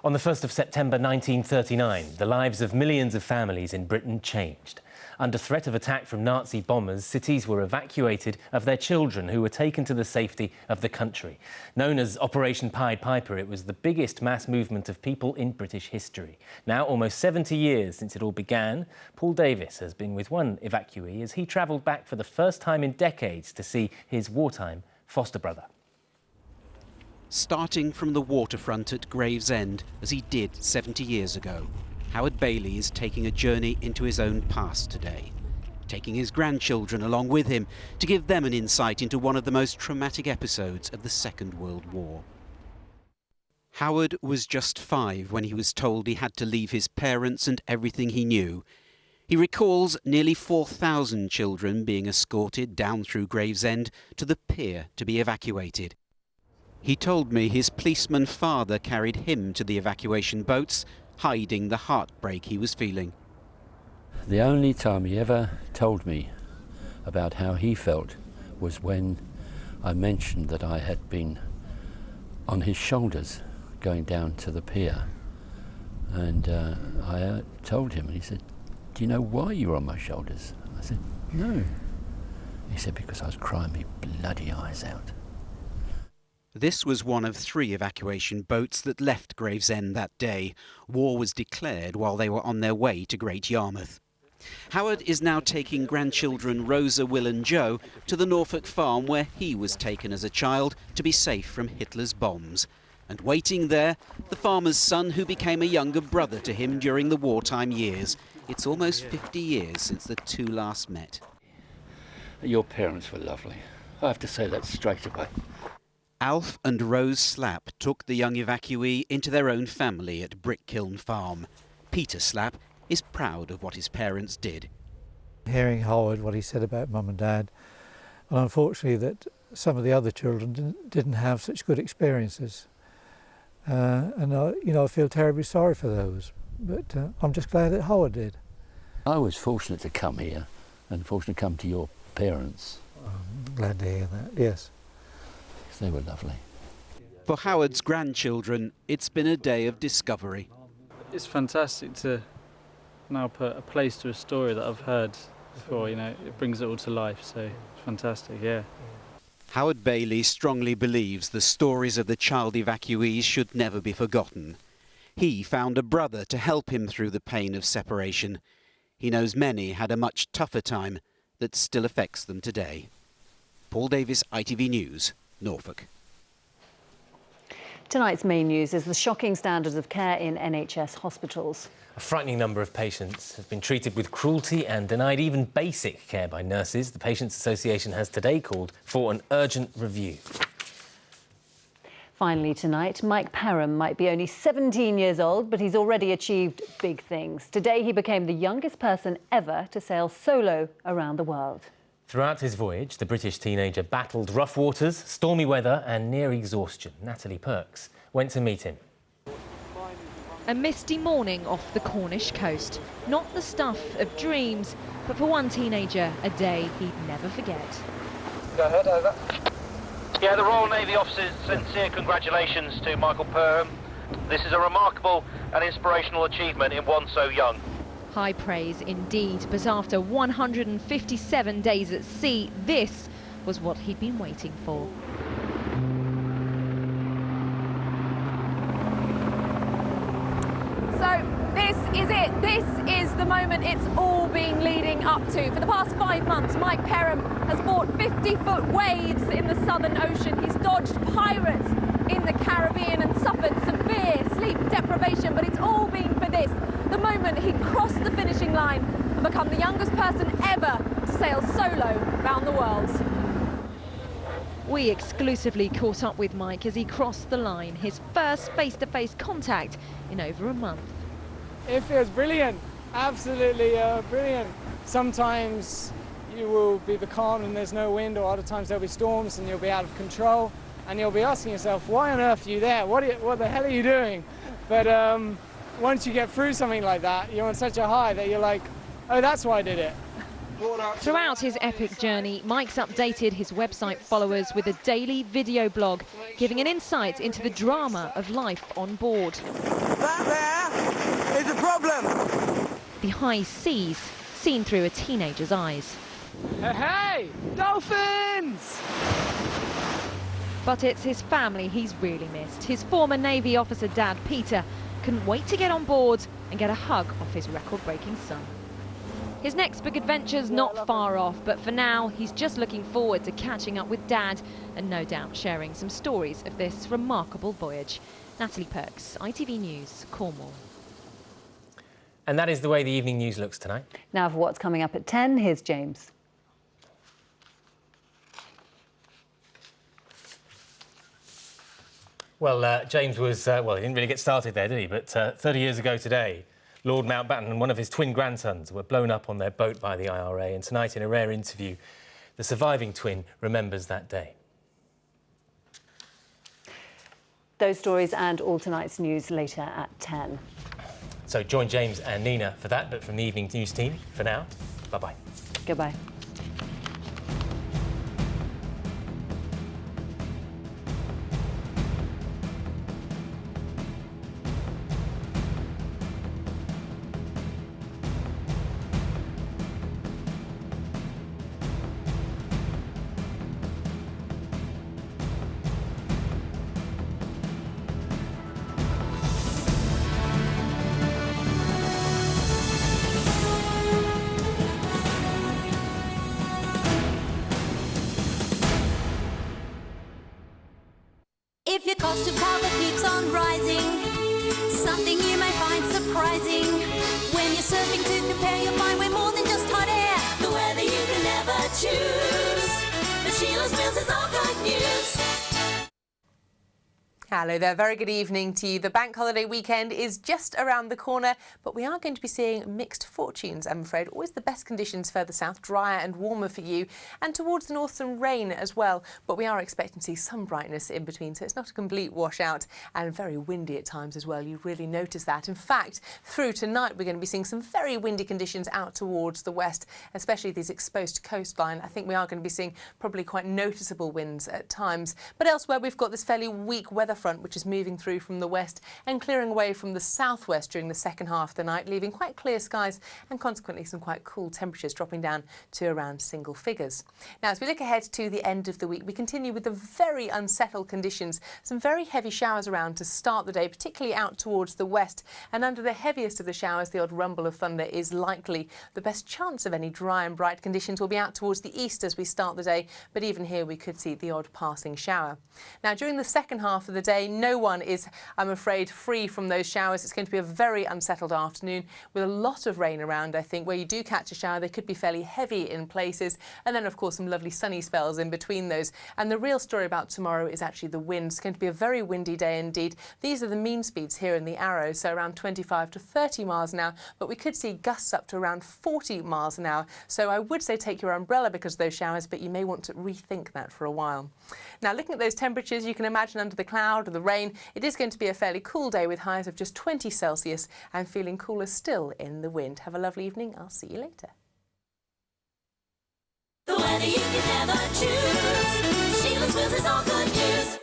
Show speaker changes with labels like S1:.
S1: On the 1st of September 1939, the lives of millions of families in Britain changed. Under threat of attack from Nazi bombers, cities were evacuated of their children who were taken to the safety of the country. Known as Operation Pied Piper, it was the biggest mass movement of people in British history. Now, almost 70 years since it all began, Paul Davis has been with one evacuee as he travelled back for the first time in decades to see his wartime foster brother.
S2: Starting from the waterfront at Gravesend, as he did 70 years ago, Howard Bailey is taking a journey into his own past today, taking his grandchildren along with him to give them an insight into one of the most traumatic episodes of the Second World War. Howard was just 5 when he was told he had to leave his parents and everything he knew. He recalls nearly 4,000 children being escorted down through Gravesend to the pier to be evacuated. He told me his policeman father carried him to the evacuation boats, hiding the heartbreak he was feeling.
S3: The only time he ever told me about how he felt was when I mentioned that I had been on his shoulders going down to the pier. And I told him, and he said, "Do you know why you were on my shoulders?" I said, "No." He said, "Because I was crying my bloody eyes out."
S2: This was one of 3 evacuation boats that left Gravesend that day. War was declared while they were on their way to Great Yarmouth. Howard is now taking grandchildren Rosa, Will and Joe to the Norfolk farm where he was taken as a child to be safe from Hitler's bombs. And waiting there, the farmer's son who became a younger brother to him during the wartime years. It's almost 50 years since the 2 last met.
S3: Your parents were lovely. I have to say that straight away.
S2: Alf and Rose Slapp took the young evacuee into their own family at Brickkiln Farm. Peter Slapp is proud of what his parents did.
S4: Hearing Howard, what he said about Mum and Dad, and unfortunately that some of the other children didn't have such good experiences. I feel terribly sorry for those, but I'm just glad that Howard did.
S3: I was fortunate to come here and fortunate to come to your parents.
S4: I'm glad to hear that, yes.
S3: They were lovely.
S2: For Howard's grandchildren, it's been a day of discovery.
S5: It's fantastic to now put a place to a story that I've heard before, it brings it all to life, so it's fantastic, yeah.
S2: Howard Bailey strongly believes the stories of the child evacuees should never be forgotten. He found a brother to help him through the pain of separation. He knows many had a much tougher time that still affects them today. Paul Davis, ITV News, Norfolk.
S6: Tonight's main news is the shocking standards of care in NHS hospitals.
S1: A frightening number of patients have been treated with cruelty and denied even basic care by nurses. The Patients Association has today called for an urgent review.
S6: Finally tonight, Mike Perham might be only 17 years old, but he's already achieved big things. Today he became the youngest person ever to sail solo around the world.
S1: Throughout his voyage, the British teenager battled rough waters, stormy weather and near exhaustion. Natalie Perks went to meet him.
S7: A misty morning off the Cornish coast. Not the stuff of dreams, but for one teenager, a day he'd never forget.
S8: Go ahead, over. Yeah, the Royal Navy officers' sincere congratulations to Michael Perham. This is a remarkable and inspirational achievement in one so young.
S7: High praise indeed, but after 157 days at sea, this was what he'd been waiting for.
S9: So this is it. This is the moment it's all been leading up to. For the past 5 months, Mike Perham has fought 50-foot waves in the Southern Ocean. He's dodged pirates in the Caribbean and suffered severe sleep deprivation, but it's all been for this. The moment he crossed the finishing line and become the youngest person ever to sail solo around the world.
S7: We exclusively caught up with Mike as he crossed the line, his first face-to-face contact in over a month.
S10: It feels brilliant, absolutely brilliant. Sometimes you will be becalmed and there's no wind, or other times there'll be storms and you'll be out of control and you'll be asking yourself, why on earth are you there? What the hell are you doing? But once you get through something like that, you're on such a high that you're like, oh, that's why I did it.
S7: Throughout his epic journey, Mike's updated his website followers with a daily video blog, giving an insight into the drama of life on board.
S11: That there is a problem.
S7: The high seas seen through a teenager's eyes.
S10: Hey, dolphins!
S7: But it's his family he's really missed. His former Navy officer dad, Peter, couldn't wait to get on board and get a hug off his record-breaking son. His next big adventure's not far off, but for now, he's just looking forward to catching up with Dad and no doubt sharing some stories of this remarkable voyage. Natalie Perks, ITV News, Cornwall.
S1: And that is the way the evening news looks tonight.
S6: Now for what's coming up at 10, here's James.
S1: Well, James was, he didn't really get started there, did he? But 30 years ago today, Lord Mountbatten and one of his twin grandsons were blown up on their boat by the IRA. And tonight, in a rare interview, the surviving twin remembers that day.
S6: Those stories and all tonight's news later at 10.
S1: So join James and Nina for that, but from the evening news team, for now, bye-bye.
S6: Goodbye.
S12: If your cost of cover keeps on rising, something you may find surprising. When you're surfing to compare, you'll find we're more than just hot air. The weather you can never choose. But Sheila's Mills is all good news.
S13: Hello there, very good evening to you. The bank holiday weekend is just around the corner, but we are going to be seeing mixed fortunes, I'm afraid. Always the best conditions further south, drier and warmer for you, and towards the north some rain as well. But we are expecting to see some brightness in between, so it's not a complete washout, and very windy at times as well. You really notice that. In fact, through tonight we're going to be seeing some very windy conditions out towards the west, especially these exposed coastline. I think we are going to be seeing probably quite noticeable winds at times. But elsewhere we've got this fairly weak weather front which is moving through from the west and clearing away from the southwest during the second half of the night, leaving quite clear skies and consequently some quite cool temperatures dropping down to around single figures. Now, as we look ahead to the end of the week, we continue with the very unsettled conditions. Some very heavy showers around to start the day, particularly out towards the west. And under the heaviest of the showers, the odd rumble of thunder is likely. The best chance of any dry and bright conditions will be out towards the east as we start the day, but even here we could see the odd passing shower. Now, during the second half of the day, no one is, I'm afraid, free from those showers. It's going to be a very unsettled afternoon with a lot of rain around, I think. Where you do catch a shower, they could be fairly heavy in places. And then, of course, some lovely sunny spells in between those. And the real story about tomorrow is actually the wind. It's going to be a very windy day indeed. These are the mean speeds here in the Arrow, so around 25 to 30 miles an hour. But we could see gusts up to around 40 miles an hour. So I would say take your umbrella because of those showers, but you may want to rethink that for a while. Now, looking at those temperatures, you can imagine under the cloud or the rain, it is going to be a fairly cool day with highs of just 20 Celsius and feeling cooler still in the wind. Have a lovely evening. I'll see you later.
S12: The weather you can never choose. Sheila's Mills is all good news.